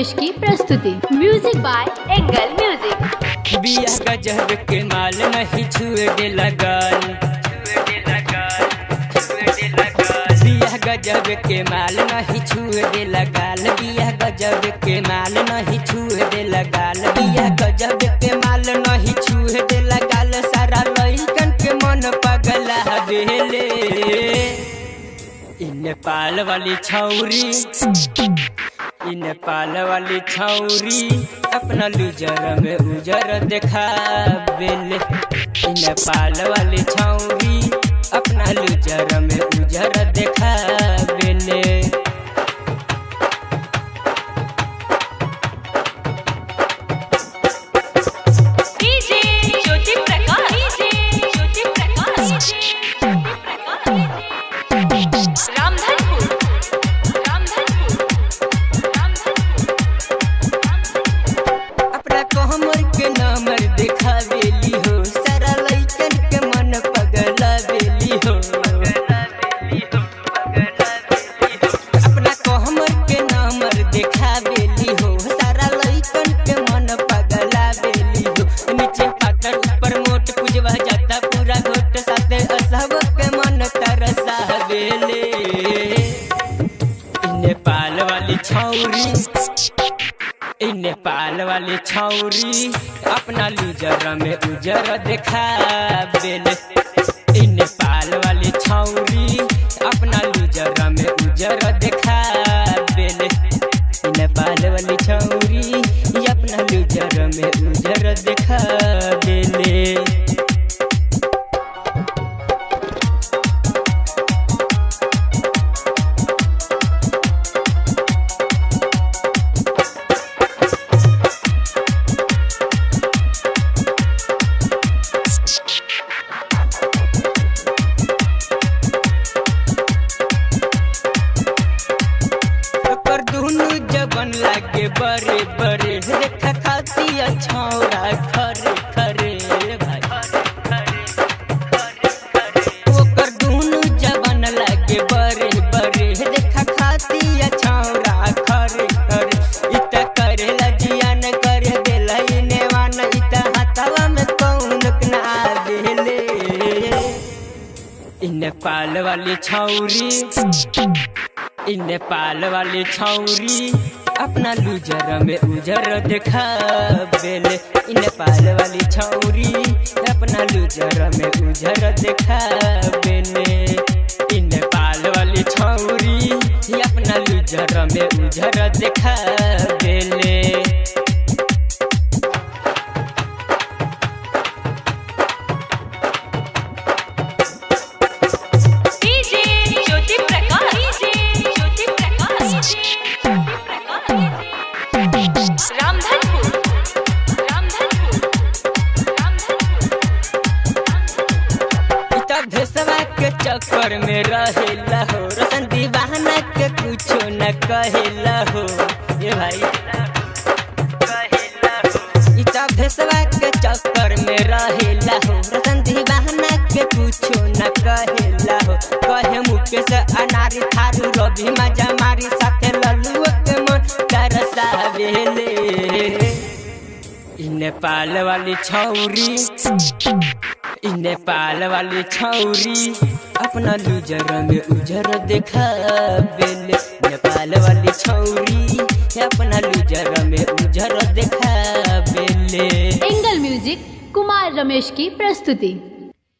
रमेश की प्रस्तुति। Music by Angle Music. बिया गजब के माल नहीं छुए दे लगाल, बिया गजब के माल नहीं छुए दे लगाल, बिया गजब के माल नहीं छुए दे लगाल, बिया गजब के माल नहीं छुए दे लगाल। सारा लइकन के मन पगला बेले इ नेपाल वाली छौरी, इ नेपाल वाली छौरी अपना लूजर में उजर देखा बेले। इ नेपाल वाली छौरी अपना लूजर में उजर देखा बेले। नेपाल वाली छौरी, इ नेपाल वाली छौरी अपना लूजर में उजर देखा बेले। इ नेपाल वाली छौरी अपना लूजर में उजर देखा बेले। इ नेपाल वाली छौरी अपना लूजर में उजर देखा बेले। जबन लागे बड़े बड़े देखा खाती छौरा खरे खरे भाई, ओकर दुनु जबन लागे बड़े बड़े देखा खाती छौरा खरे खरे। इता करे लजियान करे देला नेवान, इता हाथवा में कौन ना देले। इ नेपाल वाली छौरी, इ नेपाल वाली छौरी अपना लूजर में उजर देखा बेले। इ नेपाल वाली छौरी अपना लूजर में उजर देखा बेले। इ नेपाल वाली छौरी अपना लूजर में उजर देखा बेले। भेसवा के चक्कर में रहेला हो, रसन दीवाना के कुछो न कहेला हो। ये भाई इता भेसवा के चक्कर में रहेला हो, रसन दीवाना के कुछो न कहेला हो। कहे मुकेश अनारी थारू रवि मजा मारी साथे लल्लू के मन करसा बेले। इ नेपाल वाली छौरी, इ नेपाल वाली छौरी अपना लूजर में उजर देखा बेले। नेपाल वाली छौरी अपना लूजर में उजर देखा बेले। एंगल म्यूजिक कुमार रमेश की प्रस्तुति।